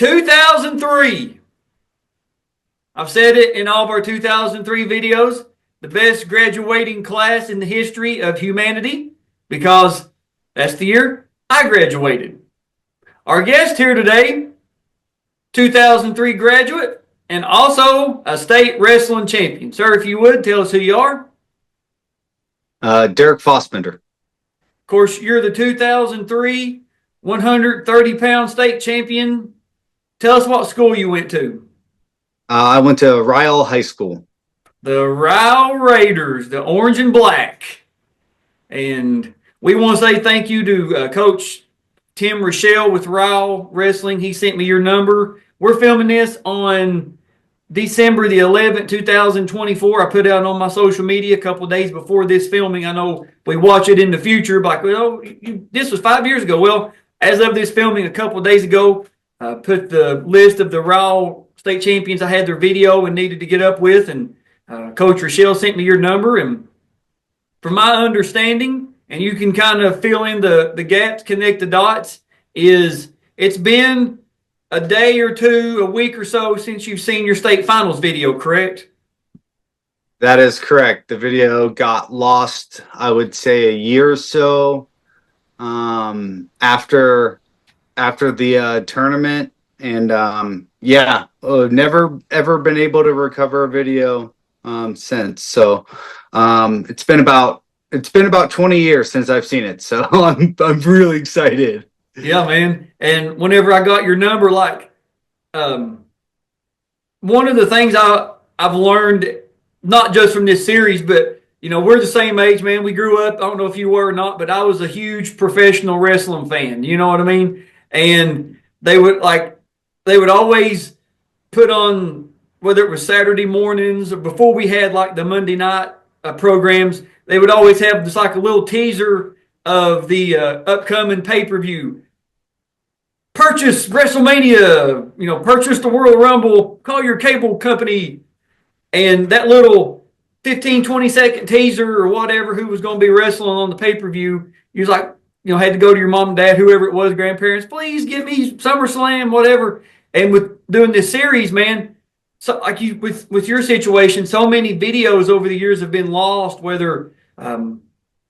2003. I've said it in all of our 2003 videos, the best graduating class in the history of humanity, because that's the year I graduated. Our guest here today, 2003 graduate and also a state wrestling champion. Sir, if you would, tell us who you are. Derrick Fassbender. Of course, you're the 2003 130-pound state champion. Tell us what school you went to. I went to Ryle High School. The Ryle Raiders, the orange and black. And we want to say thank you to Coach Tim Rochelle with Ryle Wrestling. He sent me your number. We're filming this on December the 11th, 2024. I put it out on my social media a couple of days before this filming. I know we watch it in the future, but this was 5 years ago. Well, as of this filming a couple of days ago, I put the list of the Ryle state champions I had their video and needed to get up with, and Coach Rochelle sent me your number. And from my understanding, and you can kind of fill in the gaps, connect the dots, is it's been a day or two, a week or so since you've seen your state finals video, correct? That is correct. The video got lost, I would say, a year or so after the tournament. And never ever been able to recover a video since. So it's been about 20 years since I've seen it. So I'm really excited. Yeah, man. And whenever I got your number, one of the things I've learned, not just from this series, but we're the same age, man. We grew up. I don't know if you were or not, but I was a huge professional wrestling fan. You know what I mean? And they would always put on, whether it was Saturday mornings or before we had like the Monday night programs, they would always have just like a little teaser of the upcoming pay-per-view. Purchase WrestleMania, purchase the World Rumble, call your cable company. And that little 15, 20-second teaser or whatever, who was going to be wrestling on the pay-per-view, you was like, had to go to your mom and dad, whoever it was, grandparents, please give me SummerSlam, whatever. And with doing this series, man, so like with your situation, so many videos over the years have been lost, whether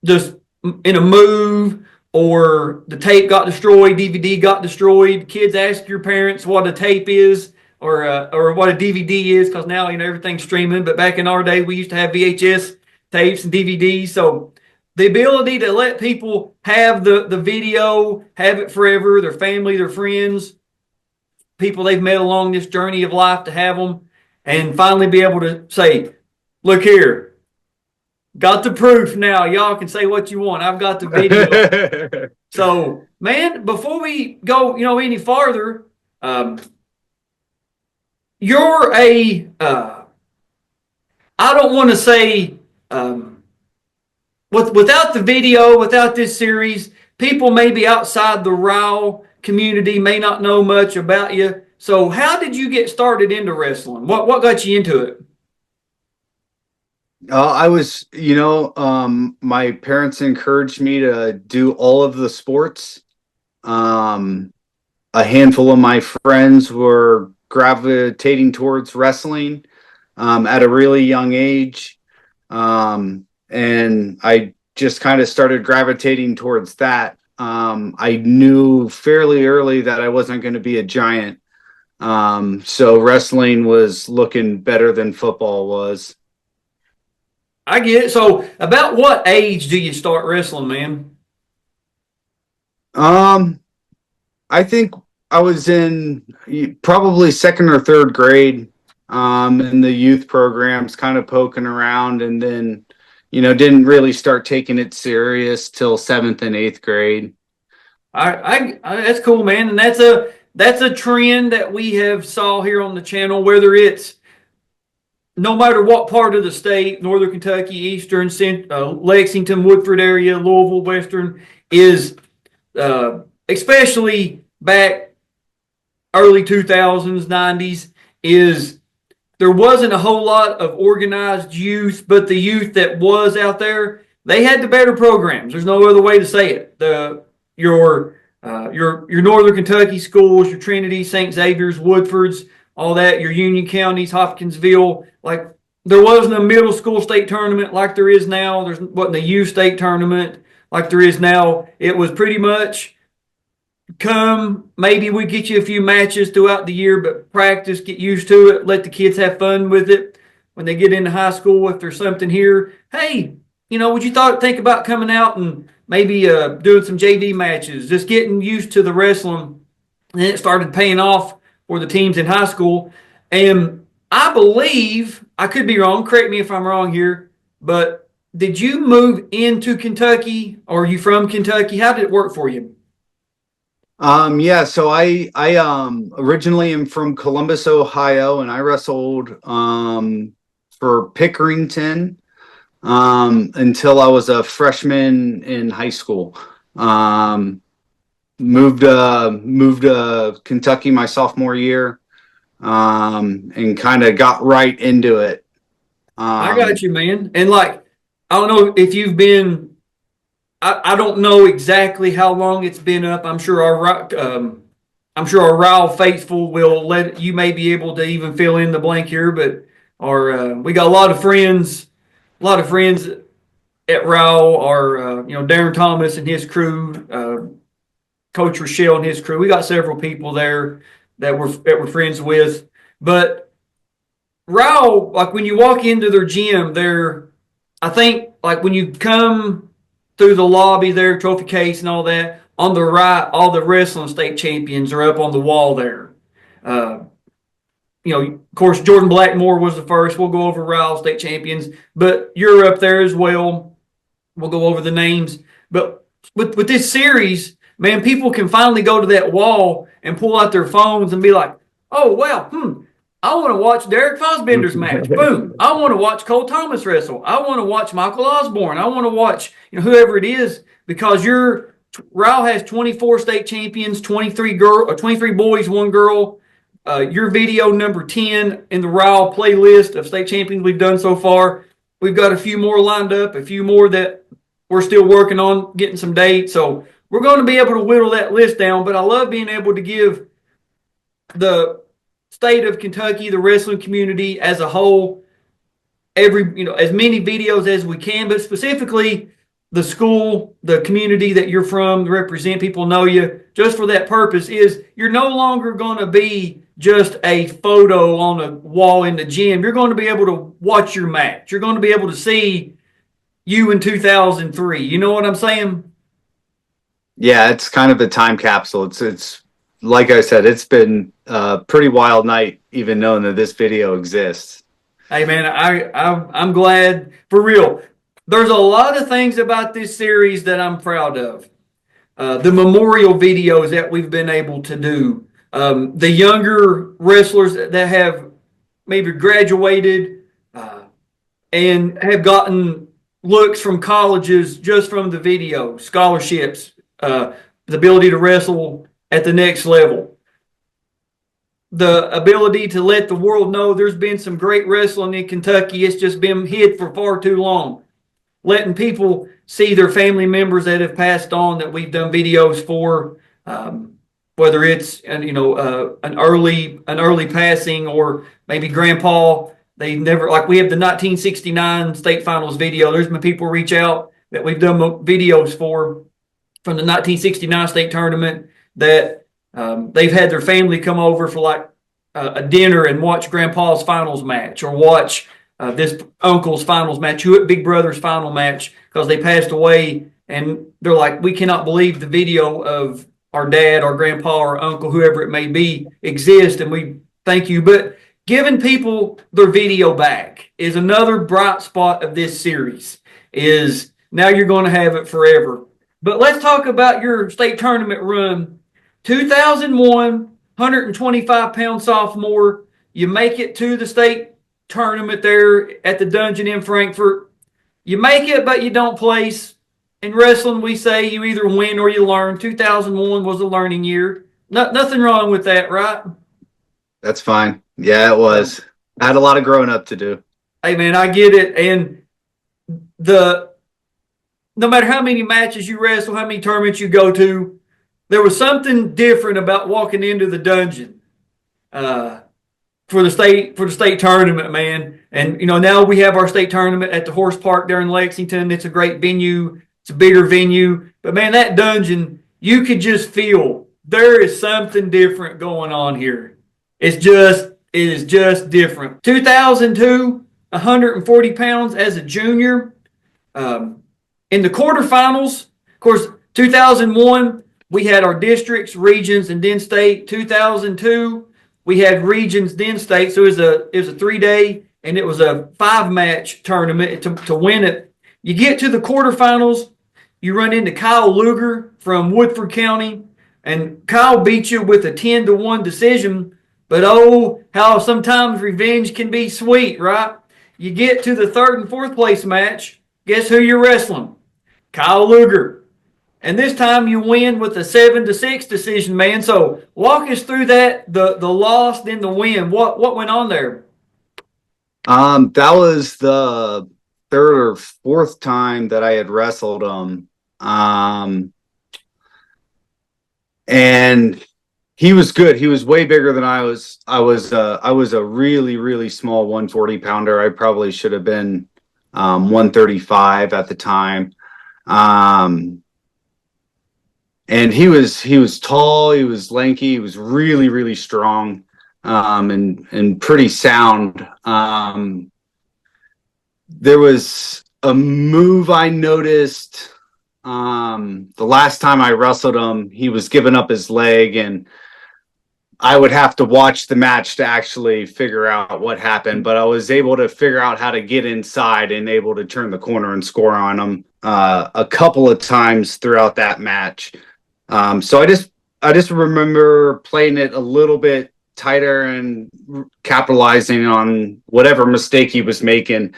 just in a move or the tape got destroyed, DVD got destroyed. Kids ask your parents what a tape is or what a DVD is, because now everything's streaming. But back in our day, we used to have VHS tapes and DVDs. So the ability to let people have the video, have it forever, their family, their friends, people they've met along this journey of life, to have them and finally be able to say, look here, got the proof now. Y'all can say what you want. I've got the video. So, man, before we go, any farther, you're I don't want to say, without the video, without this series, people maybe outside the Ryle community may not know much about you. So how did you get started into wrestling? What got you into it? I was, my parents encouraged me to do all of the sports. A handful of my friends were gravitating towards wrestling at a really young age. And I just kind of started gravitating towards that. I knew fairly early that I wasn't going to be a giant. So wrestling was looking better than football was. I get it. So about what age do you start wrestling, man? I think I was in probably second or third grade, in the youth programs, kind of poking around, and then, didn't really start taking it serious till 7th and 8th grade. I that's cool, man. And that's a trend that we have saw here on the channel, whether it's no matter what part of the state, Northern Kentucky, Eastern, Lexington, Woodford area, Louisville, Western, is especially back early 2000s, 90s, is there wasn't a whole lot of organized youth, but the youth that was out there, they had the better programs. There's no other way to say it. Your your Northern Kentucky schools, your Trinity, St. Xavier's, Woodford's, all that, your Union counties, Hopkinsville. Like, there wasn't a middle school state tournament like there is now. There wasn't a youth state tournament like there is now. It was pretty much maybe we get you a few matches throughout the year, but practice, get used to it, let the kids have fun with it. When they get into high school, if there's something here, hey, would you think about coming out and maybe doing some JV matches, just getting used to the wrestling. And it started paying off for the teams in high school. And I believe, I could be wrong, correct me if I'm wrong here, but did you move into Kentucky, or are you from Kentucky? How did it work for you? Yeah, so I originally am from Columbus, Ohio, and I wrestled for Pickerington until I was a freshman in high school. Moved to Kentucky my sophomore year, and kind of got right into it. I got you, man. And like, I don't know if you've been. I don't know exactly how long it's been up. I'm sure our Ryle faithful will let you may be able to even fill in the blank here, but we got a lot of friends at Ryle. Darren Thomas and his crew, Coach Rochelle and his crew. We got several people there that we're friends with. But Ryle, like when you walk into their gym, I think like when you come through the lobby there, trophy case and all that, on the right, all the wrestling state champions are up on the wall there. Of course, Jordan Blackmore was the first. We'll go over Ryle state champions, but you're up there as well. We'll go over the names. But with this series, man, people can finally go to that wall and pull out their phones and be like, oh, well, I want to watch Derrick Fassbender's match. Boom. I want to watch Cole Thomas wrestle. I want to watch Michael Osborne. I want to watch whoever it is, because Ryle has 24 state champions, 23 boys, 1 girl. Your video number 10 in the Ryle playlist of state champions we've done so far. We've got a few more lined up, a few more that we're still working on getting some dates. So we're going to be able to whittle that list down. But I love being able to give the state of Kentucky, the wrestling community as a whole, as many videos as we can, but specifically the school, the community that you're from, to represent, people know you, just for that purpose, is you're no longer going to be just a photo on a wall in the gym. You're going to be able to watch your match. You're going to be able to see you in 2003. You know what I'm saying? Yeah, it's kind of a time capsule. It's like I said, it's been a pretty wild night, even knowing that this video exists. Hey, man, I'm glad, for real. There's a lot of things about this series that I'm proud of. The memorial videos that we've been able to do. The younger wrestlers that have maybe graduated and have gotten looks from colleges just from the video, scholarships, the ability to wrestle at the next level. The ability to let the world know there's been some great wrestling in Kentucky. It's just been hid for far too long. Letting people see their family members that have passed on that we've done videos for, whether it's an early passing, or maybe grandpa. They never, like, we have the 1969 state finals video. There's been people reach out that we've done videos for from the 1969 state tournament that they've had their family come over for like a dinner and watch grandpa's finals match, or watch this uncle's finals match, big brother's final match, because they passed away, and they're like, we cannot believe the video of our dad, our grandpa, or uncle, whoever it may be, exists, and we thank you. But giving people their video back is another bright spot of this series. Is now you're going to have it forever. But let's talk about your state tournament run. 2001, 125-pound sophomore. You make it to the state tournament there at the Dungeon in Frankfort. You make it, but you don't place. In wrestling, we say you either win or you learn. 2001 was a learning year. Nothing wrong with that, right? That's fine. Yeah, it was. I had a lot of growing up to do. Hey, man, I get it. And no matter how many matches you wrestle, how many tournaments you go to, there was something different about walking into the dungeon for the state tournament, man. And now we have our state tournament at the Horse Park there in Lexington. It's a great venue. It's a bigger venue, but man, that dungeon, you could just feel there is something different going on here. It is just different. 2002, 140 pounds as a junior. In the quarterfinals, of course, 2001, we had our districts, regions, and then state. 2002, we had regions, then state. So it was a 3-day, and it was a 5-match tournament to win it. You get to the quarterfinals, you run into Kyle Luger from Woodford County, and Kyle beat you with a 10-1 decision. But oh, how sometimes revenge can be sweet, right? You get to the 3rd and 4th place match. Guess who you're wrestling? Kyle Luger. And this time you win with a 7-6 decision, man. So walk us through that, the loss, then the win. What went on there? That was the 3rd or 4th time that I had wrestled him. And he was good. He was way bigger than I was. I was a really, really small 140 pounder. I probably should have been 135 at the time. And he was tall, he was lanky, he was really, really strong, and pretty sound. There was a move I noticed the last time I wrestled him. He was giving up his leg, and I would have to watch the match to actually figure out what happened, but I was able to figure out how to get inside and able to turn the corner and score on him a couple of times throughout that match. So I just remember playing it a little bit tighter and capitalizing on whatever mistake he was making.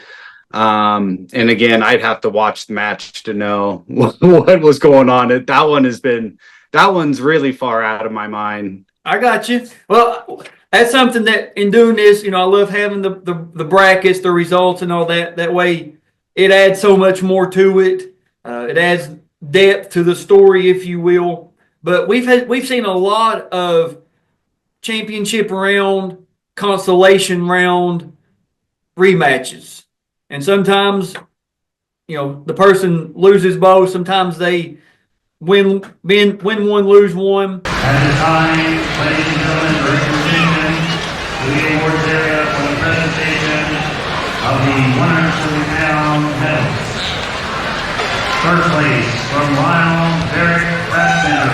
And again, I'd have to watch the match to know what was going on. That one's really far out of my mind. I got you. Well, that's something that in doing this, I love having the brackets, the results, and all that. That way, it adds so much more to it. It adds depth to the story, if you will. But we've seen a lot of championship round, consolation round rematches, and sometimes the person loses both. Sometimes they win one, lose one. At this time, ladies and gentlemen, for information, the meeting awards area for the presentation of the 140-pound medals. First place from Ryle, Derrick Fassbender.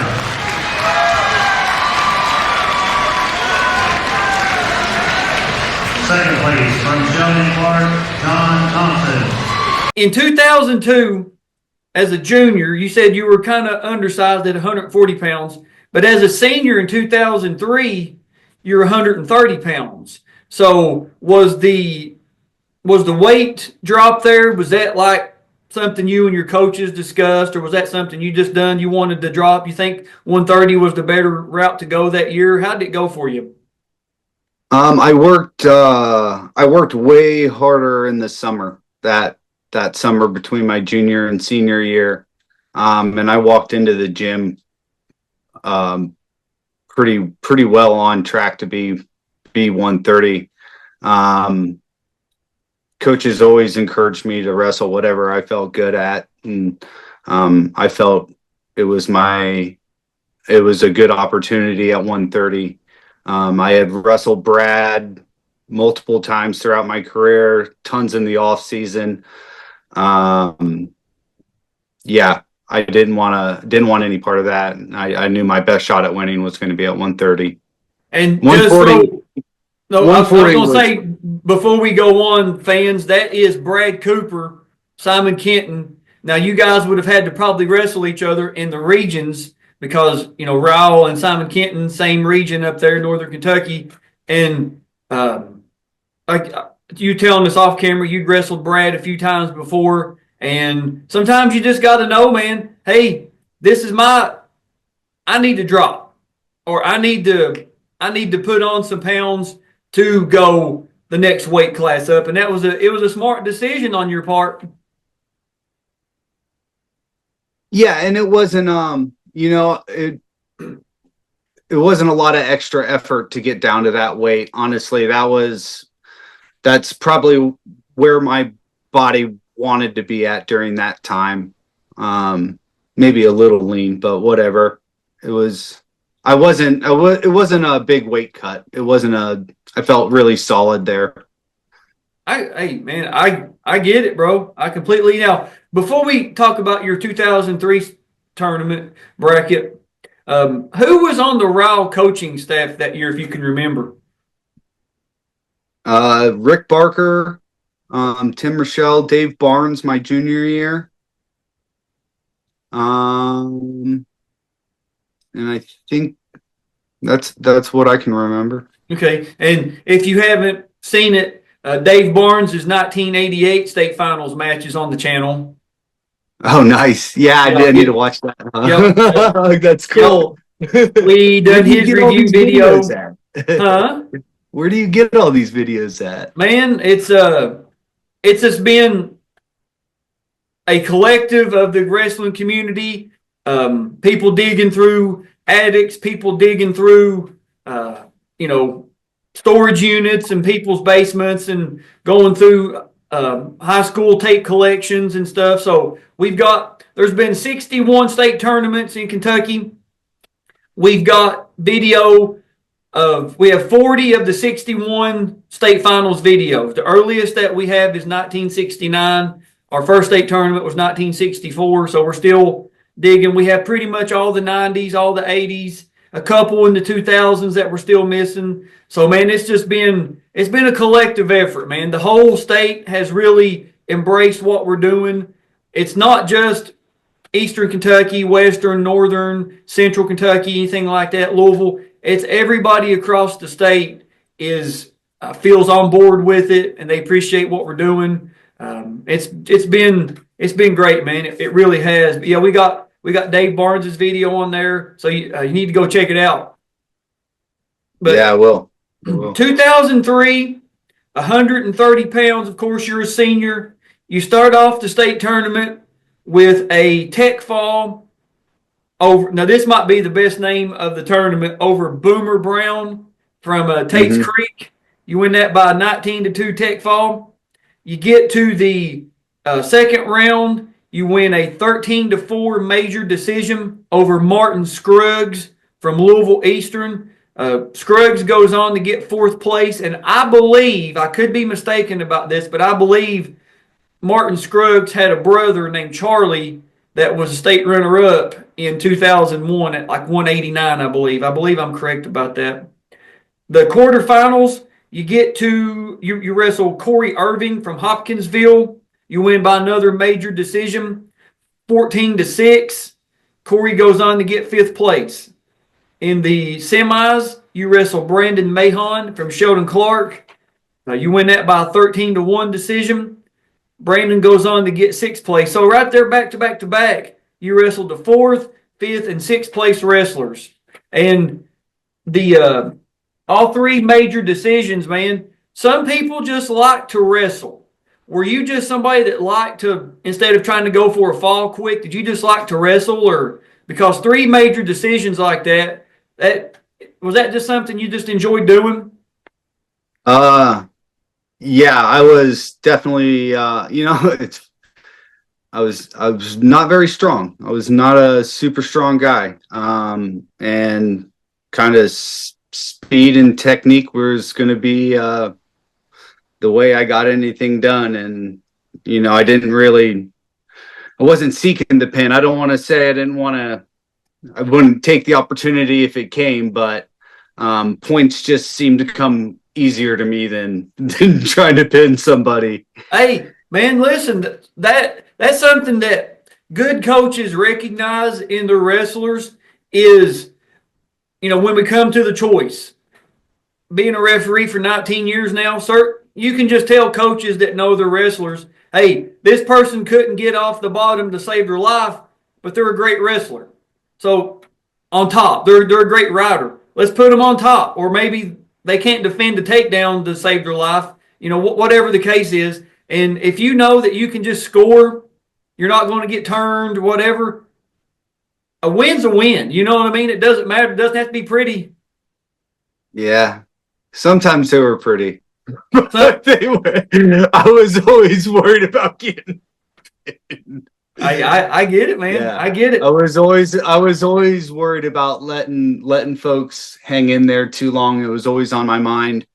Second place from Sheldon Clark, John Thompson. In 2002, as a junior, you said you were kind of undersized at 140 pounds, but as a senior in 2003, you're 130 pounds. So was the weight drop there? Was that like something you and your coaches discussed, or was that something you just done? You wanted to drop? You think 130 was the better route to go that year? How did it go for you? I worked way harder in the summer, that summer between my junior and senior year. And I walked into the gym pretty well on track to be 130. Coaches always encouraged me to wrestle whatever I felt good at, and I felt it was a good opportunity at 130. I had wrestled Brad multiple times throughout my career, tons in the off season. Yeah, I didn't want any part of that. I knew my best shot at winning was going to be at 130. And 140. I was going to say, before we go on, fans, that is Brad Cooper, Simon Kenton. Now, you guys would have had to probably wrestle each other in the regions because, Ryle and Simon Kenton, same region up there, Northern Kentucky. And like you telling us off camera, you'd wrestled Brad a few times before. And sometimes you just got to know, man, hey, I need to drop, or I need to put on some pounds to go the next weight class up. And it was a smart decision on your part. Yeah. And it wasn't, it wasn't a lot of extra effort to get down to that weight. Honestly, that's probably where my body wanted to be at during that time. Maybe a little lean, but whatever. It wasn't a big weight cut. I felt really solid there. I get it, bro. I completely. Now, before we talk about your 2003 tournament bracket, who was on the Ryle coaching staff that year, if you can remember? Rick Barker, Tim Rochelle, Dave Barnes, my junior year. And I think that's what I can remember. Okay, and if you haven't seen it, Dave Barnes' 1988 state finals match is on the channel. Oh, nice. Yeah, I need to watch that. Yep. That's cool. We done his review video. Huh? Where do you get all these videos at? Man, it's just been a collective of the wrestling community. People digging through attics, people digging through storage units and people's basements and going through high school tape collections and stuff. So there's been 61 state tournaments in Kentucky. We've got video we have 40 of the 61 state finals videos. The earliest that we have is 1969. Our first state tournament was 1964. So we're still digging. We have pretty much all the 90s, all the 80s, a couple in the 2000s that we're still missing. So, man, it's been a collective effort, man. The whole state has really embraced what we're doing. It's not just Eastern Kentucky, Western, Northern, Central Kentucky, anything like that, Louisville. It's everybody across the state feels on board with it, and they appreciate what we're doing. It's been great, man. It really has. But yeah, we got Dave Barnes' video on there, so you need to go check it out. But yeah, I will. 2003, 130 pounds. Of course, you're a senior. You start off the state tournament with a tech fall over. Now, this might be the best name of the tournament, over Boomer Brown from Tate's Creek. You win that by a 19-2 tech fall. You get to the second round. You win a 13-4 major decision over Martin Scruggs from Louisville Eastern. Scruggs goes on to get fourth place, and I believe, I could be mistaken about this, but I believe Martin Scruggs had a brother named Charlie that was a state runner-up in 2001 at like 189, I believe. I believe I'm correct about that. The quarterfinals, you wrestle Corey Irving from Hopkinsville. You win by another major decision, 14-6. Corey goes on to get fifth place. In the semis, you wrestle Brandon Mahon from Sheldon Clark. You win that by a 13-1 decision. Brandon goes on to get sixth place. So right there, back to back to back, you wrestled the fourth, fifth, and sixth place wrestlers. And the all three major decisions, man, some people just like to wrestle. Were you just somebody that liked to, instead of trying to go for a fall quick, did you just like to wrestle? Or because three major decisions like that was that just something you just enjoyed doing? Yeah, I was definitely, I was not very strong. I was not a super strong guy. And kind of speed and technique was going to be, the way I got anything done. And, I wasn't seeking the pin. I don't want to say I wouldn't take the opportunity if it came, but, points just seemed to come easier to me than trying to pin somebody. Hey, man, listen, that's something that good coaches recognize in their wrestlers is, when we come to the choice. Being a referee for 19 years now, sir, you can just tell coaches that know their wrestlers, hey, this person couldn't get off the bottom to save their life, but they're a great wrestler. So on top, they're a great rider. Let's put them on top. Or maybe they can't defend a takedown to save their life, whatever the case is. And if you know that you can just score, you're not going to get turned, whatever, a win's a win. You know what I mean? It doesn't matter. It doesn't have to be pretty. Yeah. Sometimes they were pretty. So, I was always worried about getting. I get it, man. Yeah. I get it. I was always worried about letting folks hang in there too long. It was always on my mind.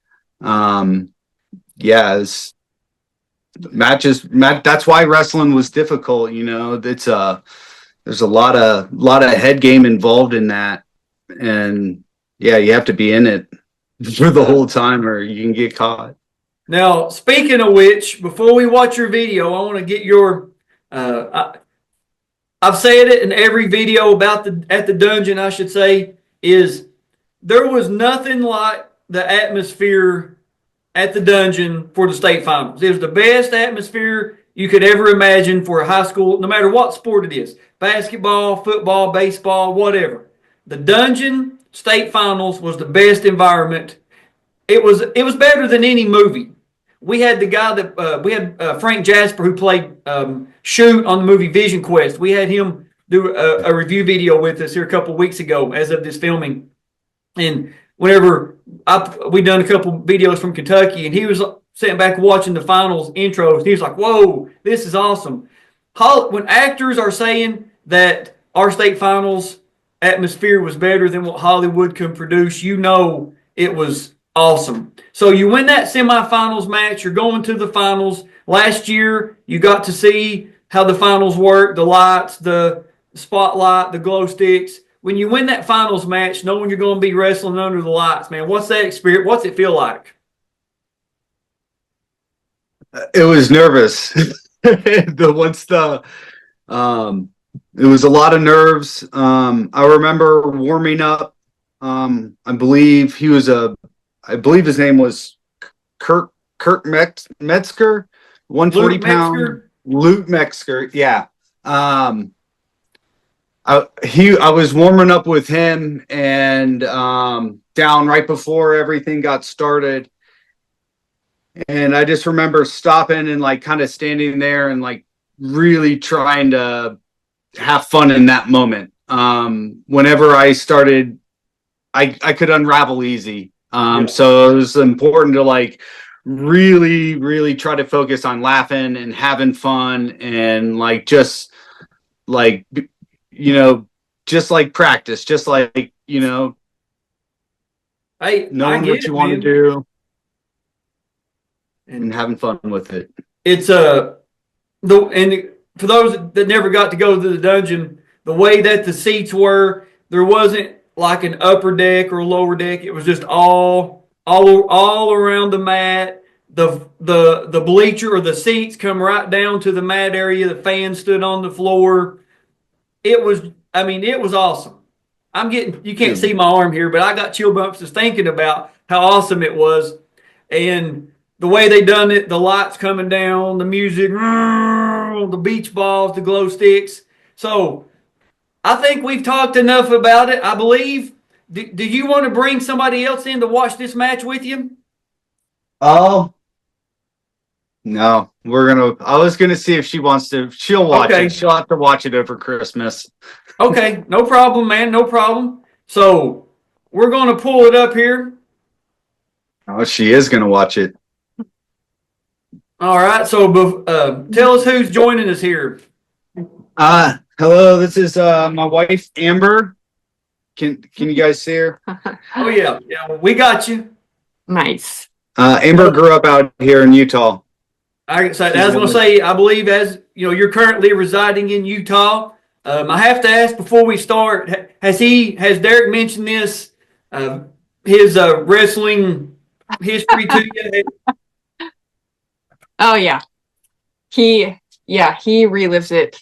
Yeah, that's why wrestling was difficult. You know, there's a lot of head game involved in that, and yeah, you have to be in it for the whole time, or you can get caught. Now, speaking of which, before we watch your video, I want to get your. I've said it in every video about at the dungeon. I should say is there was nothing like the atmosphere at the dungeon for the state finals. It was the best atmosphere you could ever imagine for a high school, no matter what sport it is: basketball, football, baseball, whatever. The dungeon state finals was the best environment. It was better than any movie. We had the guy that we had Frank Jasper, who played Shoot on the movie Vision Quest. We had him do a review video with us here a couple of weeks ago as of this filming. And whenever we done a couple videos from Kentucky, and he was sitting back watching the finals intros, he was like, "Whoa, this is awesome." When actors are saying that our state finals atmosphere was better than what Hollywood can produce, you know it was awesome. So you win that semifinals match, you're going to the finals. Last year, you got to see how the finals work, the lights, the spotlight, the glow sticks. When you win that finals match, knowing you're going to be wrestling under the lights, man, what's that experience? What's it feel like? It was nervous. It was a lot of nerves. I remember warming up. I believe his name was Kurt Metzger, 140 pound Luke Metzger. Yeah. I was warming up with him and down right before everything got started. And I just remember stopping and like kind of standing there and like really trying to have fun in that moment. Whenever I started, I could unravel easy. So it was important to like really, really try to focus on laughing and having fun and like just like, you know, just like practice, just like, you know, knowing what you want to do and having fun with it. It's and for those that never got to go to the dungeon, the way that the seats were, there wasn't like an upper deck or lower deck. It was just all around the mat. The bleacher or the seats come right down to the mat area. The fans stood on the floor. It was awesome. You can't see my arm here, but I got chill bumps just thinking about how awesome it was. And the way they done it, the lights coming down, the music, the beach balls, the glow sticks. So I think we've talked enough about it. I believe. Do you want to bring somebody else in to watch this match with you? Oh, no. I was gonna see if she wants to. She'll watch it. She'll have to watch it over Christmas. Okay, no problem, man. No problem. So we're gonna pull it up here. Oh, she is gonna watch it. All right. So tell us who's joining us here. Hello, this is my wife Amber. Can you guys see her? Oh yeah, we got you. Nice. Amber grew up out here in Utah. I was going to say, I believe as you know, you're currently residing in Utah. I have to ask before we start: has Derrick mentioned this? His wrestling history to you? Oh yeah, he relives it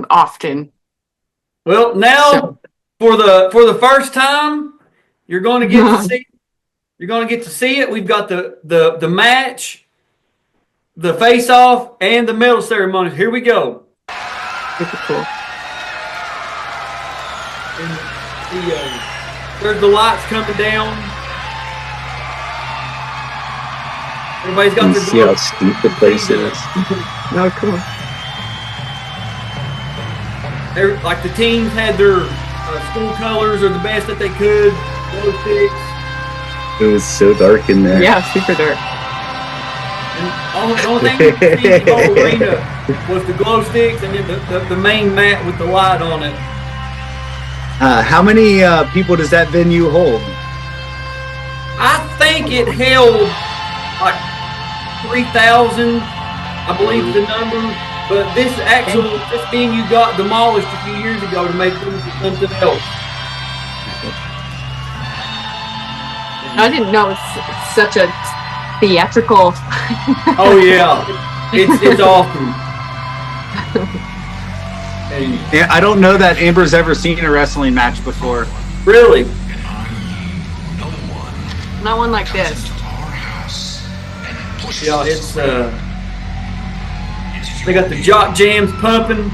often. Well, now for the first time, you're going to get to see. You're going to get to see it. We've got the match, the face-off, and the medal ceremonies. Here we go. Super cool. There's the lights coming down. Everybody's got their see how steep the place is. Oh, cool. like the teams had their school colors or the best that they could. Glow sticks. It was so dark in there. Yeah, super dark. And the only thing you could see in the whole arena was the glow sticks and then the main mat with the light on it. How many people does that venue hold? I think it held like 3,000, I believe is the number. But this venue got demolished a few years ago to make room for something else. I didn't know it's such a theatrical. Oh yeah, it's awesome. And Yeah, I don't know that Amber's ever seen a wrestling match before. really, Not one like this. yeah, it's they got the jock jams pumping.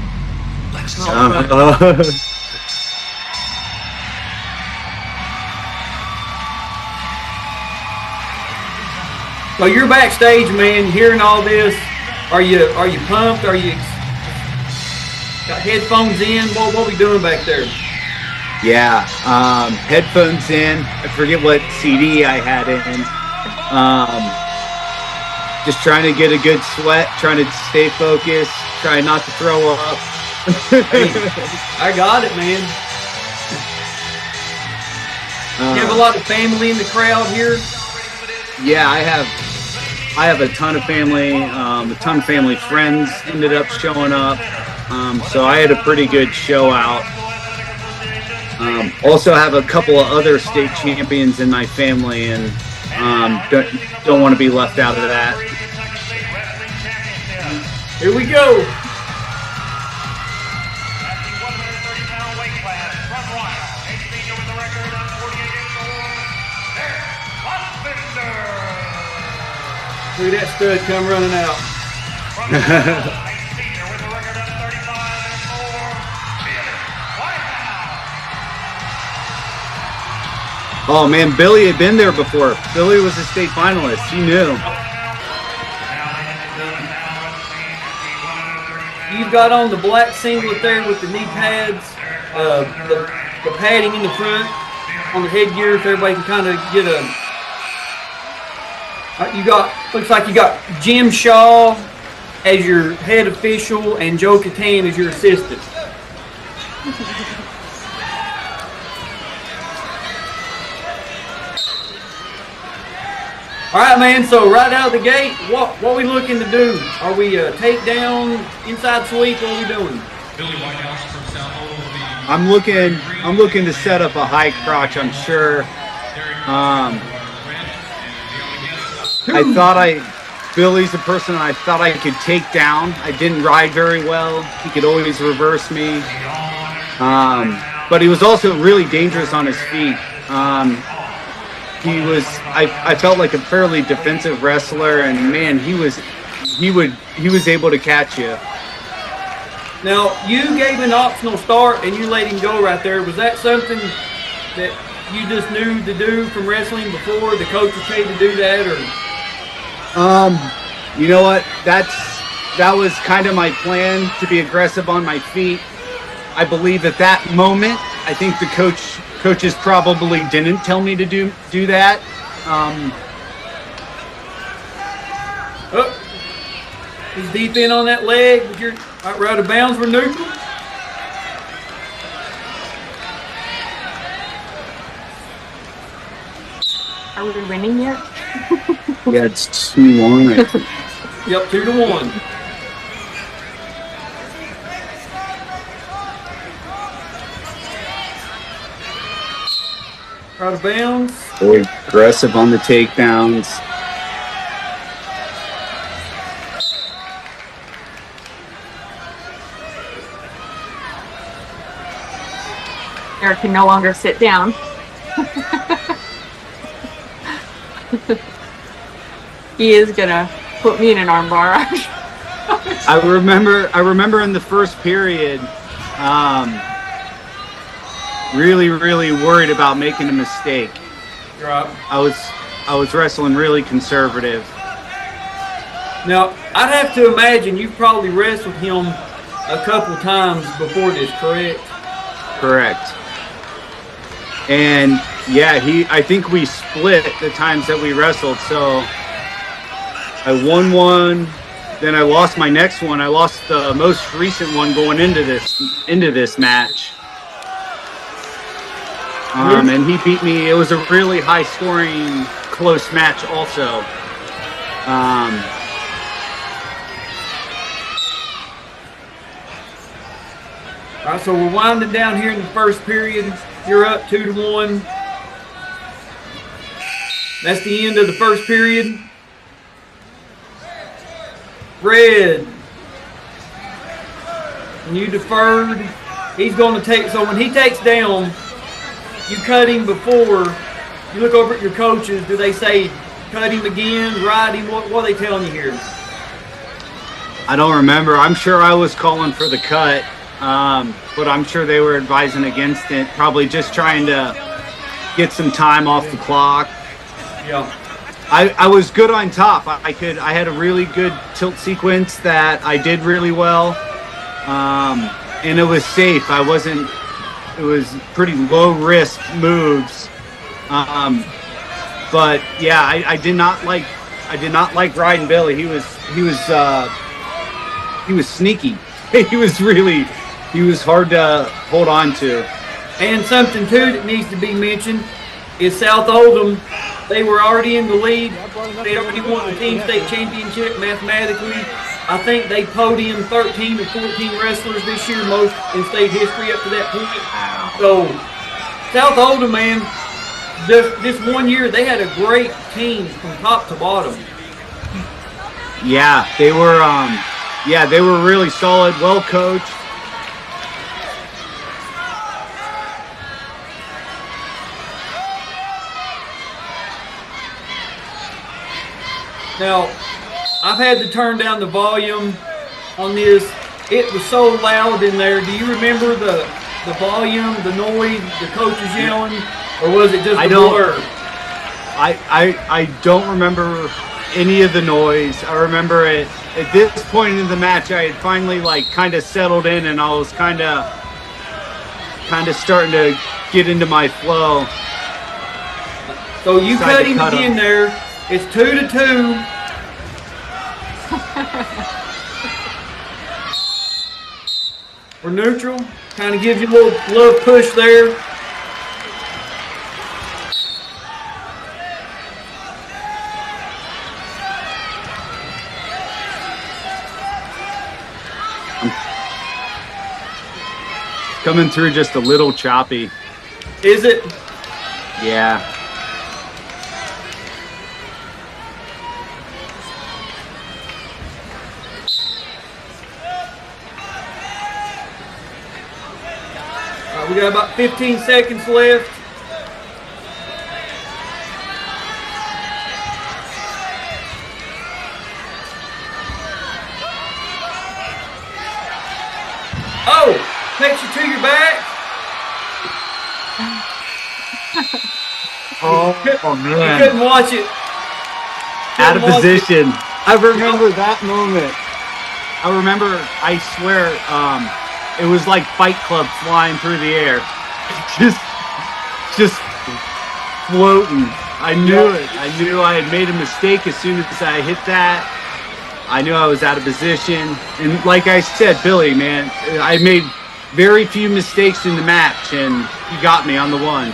So you're backstage, man, hearing all this. Are you pumped? Are you got headphones in? What we doing back there? Yeah, headphones in. I forget what CD I had in. Just trying to get a good sweat, trying to stay focused, trying not to throw up. Hey, I got it, man. You have a lot of family in the crowd here. Yeah, I have a ton of family. A ton of family friends ended up showing up. So I had a pretty good show out. Also have a couple of other state champions in my family, and don't want to be left out of that. Here we go. Look at that stud come running out. Oh man, Billy had been there before. Billy was a state finalist. He knew. You've got on the black singlet there with the knee pads, the padding in the front on the headgear, so everybody can kind of get a. Looks like you got Jim Shaw as your head official and Joe Catan as your assistant. All right, man. So right out of the gate, what we looking to do? Are we takedown, inside sweep? What are we doing? I'm looking to set up a high crotch. I'm sure. Billy's a person I thought I could take down. I didn't ride very well. He could always reverse me. But he was also really dangerous on his feet. I felt like a fairly defensive wrestler, and man, he was able to catch you. Now, you gave an optional start and you let him go right there. Was that something that you just knew to do from wrestling before? The coach was paid to do that, or? You know what? That was kind of my plan, to be aggressive on my feet. I believe at that moment, I think the coaches probably didn't tell me to do that. He's deep in on that leg. With your right out of bounds for neutral. Are we winning yet? Yeah, it's 2-1. Yep, 2-1. Out of bounds. Boy, aggressive on the takedowns. Eric can no longer sit down. He is gonna put me in an armbar. I remember in the first period, really worried about making a mistake. Right. I was wrestling really conservative. Now, I'd have to imagine you've probably wrestled him a couple times before this, correct? Correct. And yeah, I think we split the times that we wrestled. So I won one, then I lost my next one. I lost the most recent one going into this match. And he beat me. It was a really high scoring, close match also. All right, so we're winding down here in the first period. You're up 2-1. That's the end of the first period. Red. And you deferred. He's going to take, so when he takes down, you cut him before. You look over at your coaches. Do they say cut him again, ride him? What are they telling you here? I don't remember. I'm sure I was calling for the cut, but I'm sure they were advising against it. Probably just trying to get some time off the clock. Yeah. I was good on top. I had a really good tilt sequence that I did really well, and it was safe. It was pretty low risk moves, but yeah, I did not like riding Billy. He was sneaky. He was hard to hold on to. And something too that needs to be mentioned is South Oldham. They were already in the lead. They already won the team state championship mathematically. I think they podiumed 13 or 14 wrestlers this year, most in state history up to that point. So South Oldham, man, this 1 year they had a great team from top to bottom. Yeah, they were. They were really solid, well coached. Now, I've had to turn down the volume on this. It was so loud in there. Do you remember the volume, the noise, the coaches yelling, or was it just a blur? I don't remember any of the noise. I remember it at this point in the match. I had finally kind of settled in, and I was kind of starting to get into my flow. So you cut him again there. It's 2-2. We're neutral. Kind of gives you a little love push there. Coming through just a little choppy. Is it? Yeah. We got about 15 seconds left. Oh, takes you to your back. Oh man. You couldn't watch it. Out of position. I remember that moment. I remember, I swear, it was like Fight Club flying through the air. Just floating. I knew it. I knew I had made a mistake as soon as I hit that. I knew I was out of position. And like I said, Billy, man, I made very few mistakes in the match, and he got me on the one.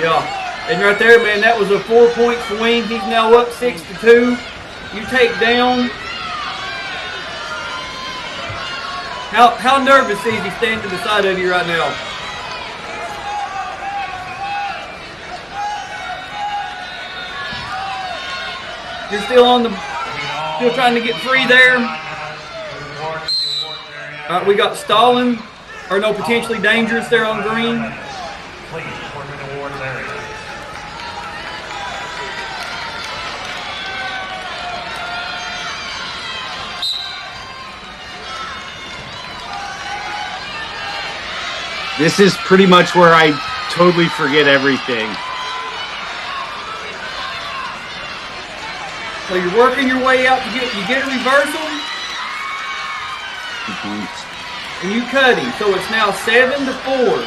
Yeah. And right there, man, that was a 4-point swing. He's now up 6-2. You take down. How nervous is he standing to the side of you right now? You're still trying to get free there. All right, we got stalling, or no, potentially dangerous there on green. Please, work in the awards area. This is pretty much where I totally forget everything. So you're working your way out to get a reversal. and you cut him. So it's now 7-4.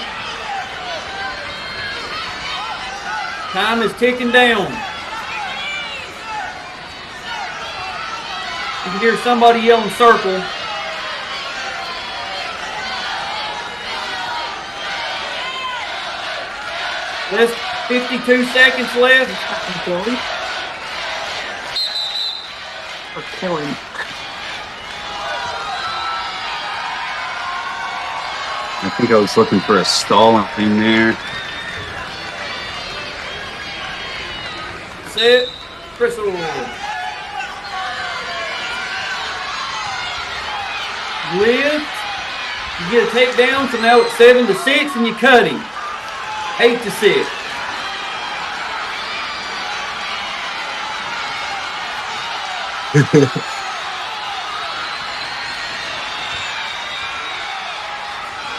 Time is ticking down. You can hear somebody yelling circle. There's 52 seconds left. Or killing. I think I was looking for a stall in there. Set. Crystal. Lift. You get a takedown, so now it's 7-6, and you cut him. 8-6.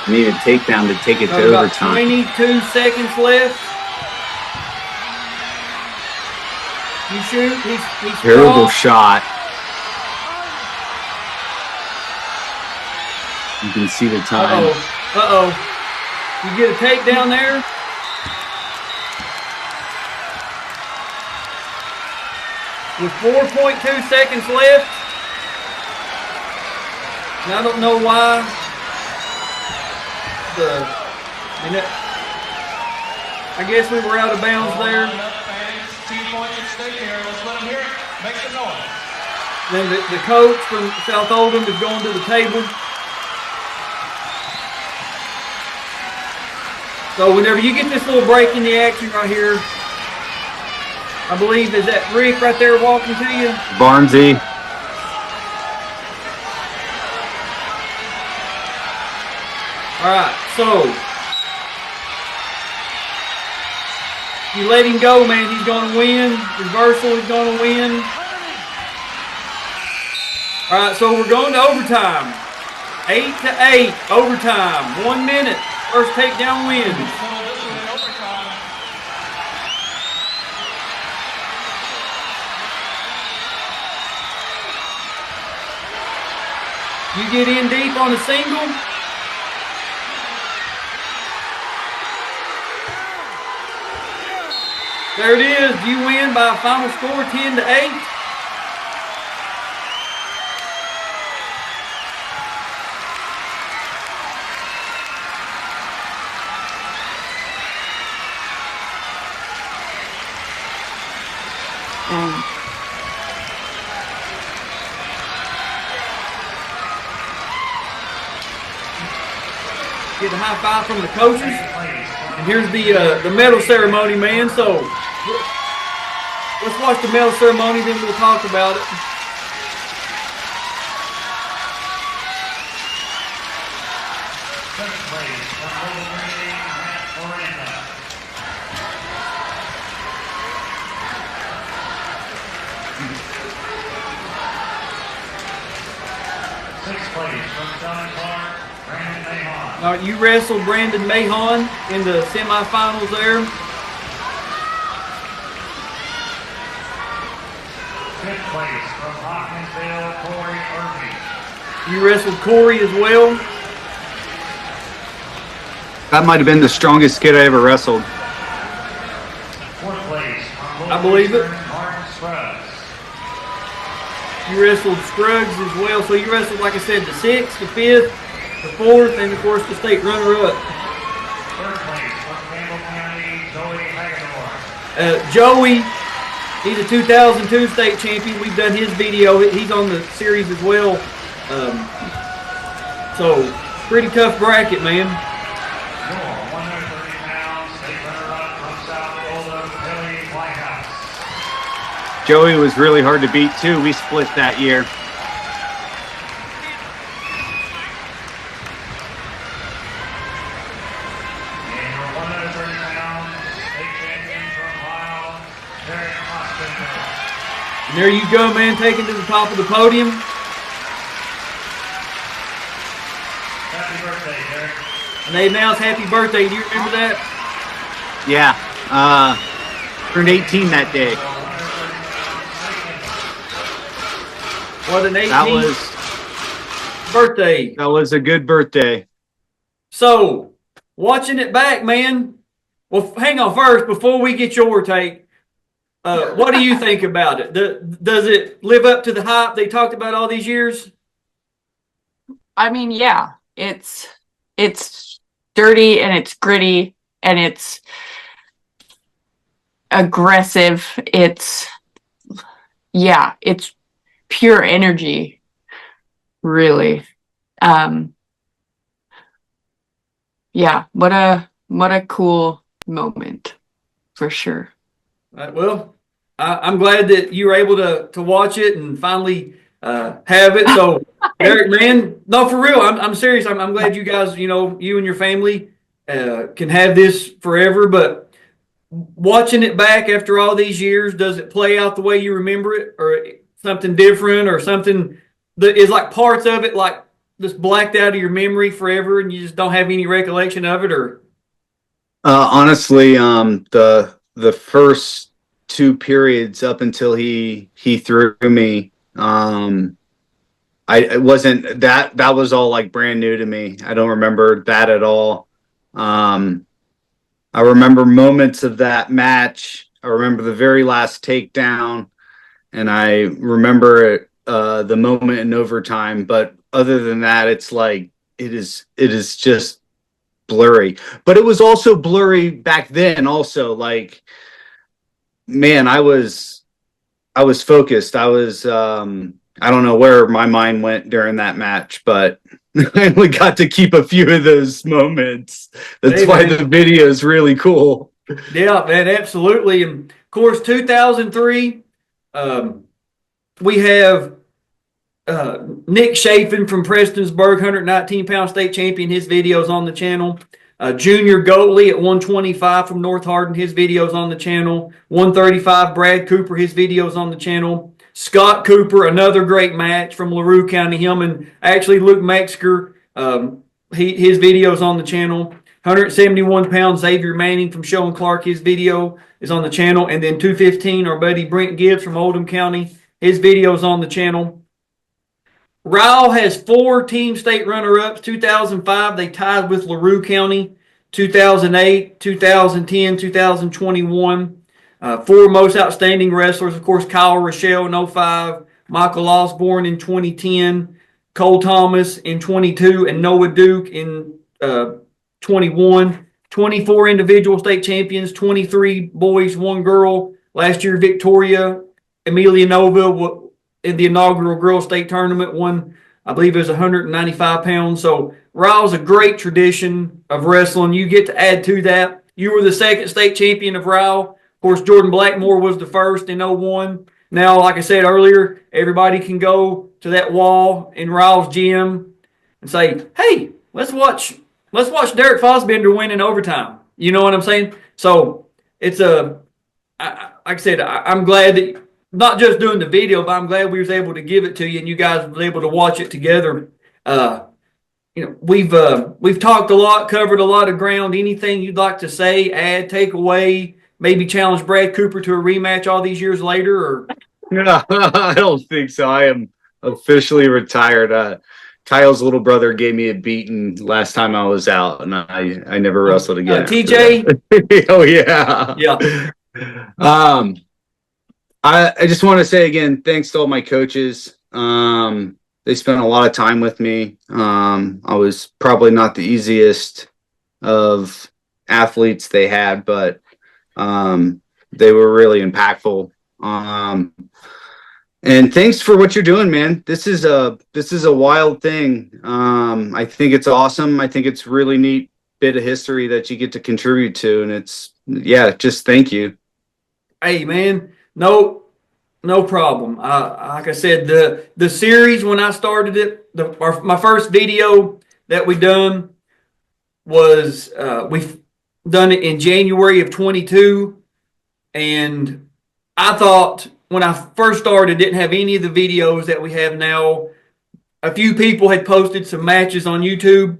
Need a takedown to take it to About overtime. 22 seconds left. You shoot. He's Terrible off. shot. You can see the time. Uh-oh. You get a takedown there. With 4.2 seconds left. And I don't know why. I guess we were out of bounds there. 2 points at stake here. Let's let them hear it. Make some noise. Then the coach from South Oldham is going to the table. So whenever you get this little break in the action right here, I believe, is that Rick right there walking to you? Barnesy. All right, so you let him go, man. He's going to win. Reversal is going to win. All right, so we're going to overtime. 8-8, overtime. 1 minute. First takedown wins. You get in deep on a single. There it is. You win by a final score 10-8. Get a high five from the coaches. And here's the medal ceremony, man. So let's watch the medal ceremony, then we'll talk about it. Second place from Wolverine, Matt Miranda. Sixth place from John Clark, Brandon Mahon. All right, you wrestled Brandon Mahon in the semifinals there. Fifth place from Hopkinsville, Corey Irving. You wrestled Corey as well. That might have been the strongest kid I ever wrestled. Fourth place from I believe it. Martin Scruggs. You wrestled Scruggs as well. So you wrestled, like I said, the 6th, the 5th, the 4th, and of course the state runner-up. Third place from Campbell County, Joey Hagedorn. Joey, he's a 2002 state champion. We've done his video. He's on the series as well. So pretty tough bracket, man. Your 130 pounds, state runner-up from South Oldham, Billy Whitehouse. Joey was really hard to beat too. We split that year. And your 130 pounds, state champion from Ryle, Derrick Fassbender. And there you go, man, taken to the top of the podium. Happy birthday, Derrick. And they announced happy birthday. Do you remember that? Yeah. Turned 18 that day. What, an 18? That was birthday. That was a good birthday. So, watching it back, man. Well, hang on first before we get your take. What do you think about it? Does it live up to the hype they talked about all these years? I mean, yeah, it's dirty and it's gritty and it's aggressive. It's pure energy, really. What a cool moment, for sure. Well, I'm glad that you were able to watch it and finally have it. So, Derrick, man, no, for real, I'm serious. I'm glad you guys, you and your family can have this forever. But watching it back after all these years, does it play out the way you remember it, or something different, or something that is like parts of it like just blacked out of your memory forever, and you just don't have any recollection of it, or? Honestly, the first two periods up until he threw me, it wasn't that was all like brand new to me. I don't remember that at all. I remember moments of that match. I remember the very last takedown, and I remember the moment in overtime. But other than that, it's like it is just blurry. But it was also blurry back then. Also, like, man, I was focused. I was I don't know where my mind went during that match, but I only got to keep a few of those moments. That's why the video is really cool. Yeah, man, absolutely. And of course, 2003, we have Nick Chafin from Prestonsburg, 119-pound state champion. His videos on the channel. Junior Goatley at 125 from North Hardin. His videos on the channel. 135, Brad Cooper. His videos on the channel. Scott Cooper, another great match from LaRue County. Him and actually Luke Metzger, his videos on the channel. 171-pound Xavier Manning from Show and Clark. His video is on the channel. And then 215, our buddy Brent Gibbs from Oldham County. His videos on the channel. Ryle has 4 team state runner-ups. 2005, they tied with LaRue County. 2008, 2010, 2021. 4 most outstanding wrestlers, of course, Kyle Rochelle in 05, Michael Osborne in 2010, Cole Thomas in 22, and Noah Duke in 21. 24 individual state champions, 23 boys, 1 girl. Last year, Victoria Emelianova in the inaugural girls state tournament won, I believe it was 195 pounds. So Ryle's a great tradition of wrestling. You get to add to that. You were the 2nd state champion of Ryle. Of course, Jordan Blackmore was the first in 01. Now, like I said earlier, everybody can go to that wall in Ryle's gym and say, hey, let's watch Derrick Fassbender win in overtime. You know what I'm saying? So it's like I said, I'm glad that not just doing the video, but I'm glad we was able to give it to you and you guys were able to watch it together. We've talked a lot, covered a lot of ground. Anything you'd like to say, add, take away, maybe challenge Brad Cooper to a rematch all these years later? Or No, I don't think so. I am officially retired. Kyle's little brother gave me a beating last time I was out, and I never wrestled again. TJ? Oh, yeah. Yeah. I just want to say again, thanks to all my coaches. They spent a lot of time with me. I was probably not the easiest of athletes they had, but they were really impactful. And thanks for what you're doing, man. This is a wild thing. I think it's awesome. I think it's a really neat bit of history that you get to contribute to, and just thank you. Hey, man, no problem. Like I said, the series when I started it, my first video that we done was we've done it in January of 22, and I thought when I first started, didn't have any of the videos that we have now. A few people had posted some matches on YouTube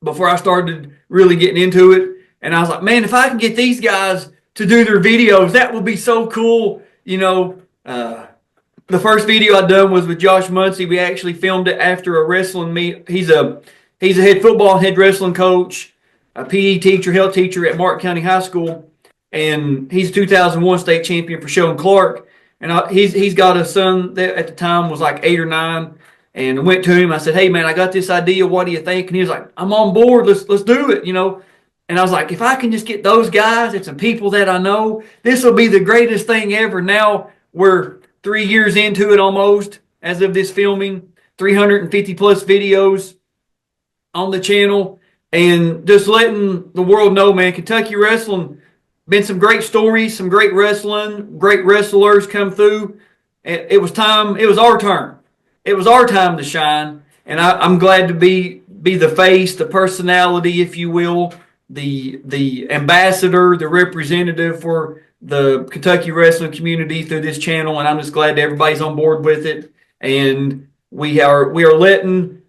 before I started really getting into it, and I was like, man, if I can get these guys to do their videos, that would be so cool. The first video I done was with Josh Muncie. We actually filmed it after a wrestling meet. He's a head football and head wrestling coach, a PE teacher, health teacher at Martin County High School, and he's a 2001 state champion for Sheldon Clark. And he's got a son that at the time was like 8 or 9, and I went to him. I said, "Hey man, I got this idea. What do you think?" And he was like, "I'm on board. Let's do it." And I was like, if I can just get those guys and some people that I know, this will be the greatest thing ever. Now we're 3 years into it almost as of this filming, 350 plus videos on the channel, and just letting the world know, man, Kentucky wrestling, been some great stories, some great wrestling, great wrestlers come through. It was time. It was our turn. It was our time to shine, and I'm glad to be the face, the personality, if you will, the ambassador, the representative for the Kentucky wrestling community through this channel, and I'm just glad that everybody's on board with it. And we are letting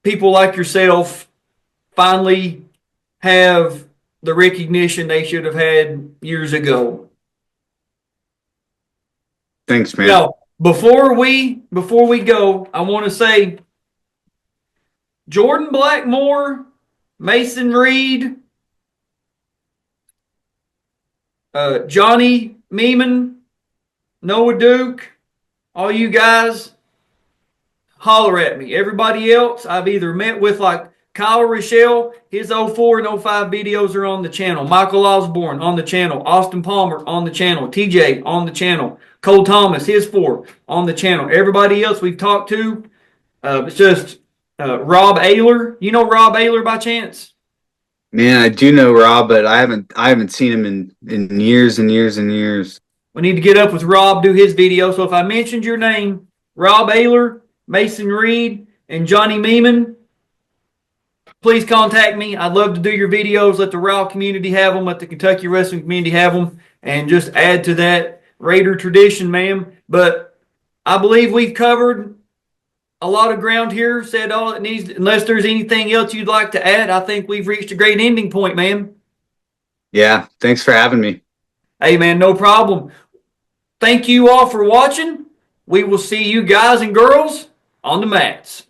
people like yourself finally have the recognition they should have had years ago. Thanks, man. Now, before we go, I want to say Jordan Blackmore, Mason Reed, Johnny Meeman, Noah Duke, all you guys, holler at me. Everybody else, I've either met with, like Kyle Rochelle, his 04 and 05 videos are on the channel. Michael Osborne on the channel. Austin Palmer on the channel. TJ on the channel. Cole Thomas, his 4 on the channel. Everybody else we've talked to, it's just Rob Ayler. You know Rob Ayler by chance? Man, I do know Rob, but I haven't seen him in years and years and years. We need to get up with Rob, do his video. So if I mentioned your name, Rob Ayler, Mason Reed, and Johnny Meeman, please contact me. I'd love to do your videos. Let the Ryle community have them. Let the Kentucky wrestling community have them. And just add to that Raider tradition, ma'am. But I believe we've covered a lot of ground here, said all it needs. Unless there's anything else you'd like to add, I think we've reached a great ending point, ma'am. Yeah, thanks for having me. Hey, man, no problem. Thank you all for watching. We will see you guys and girls on the mats.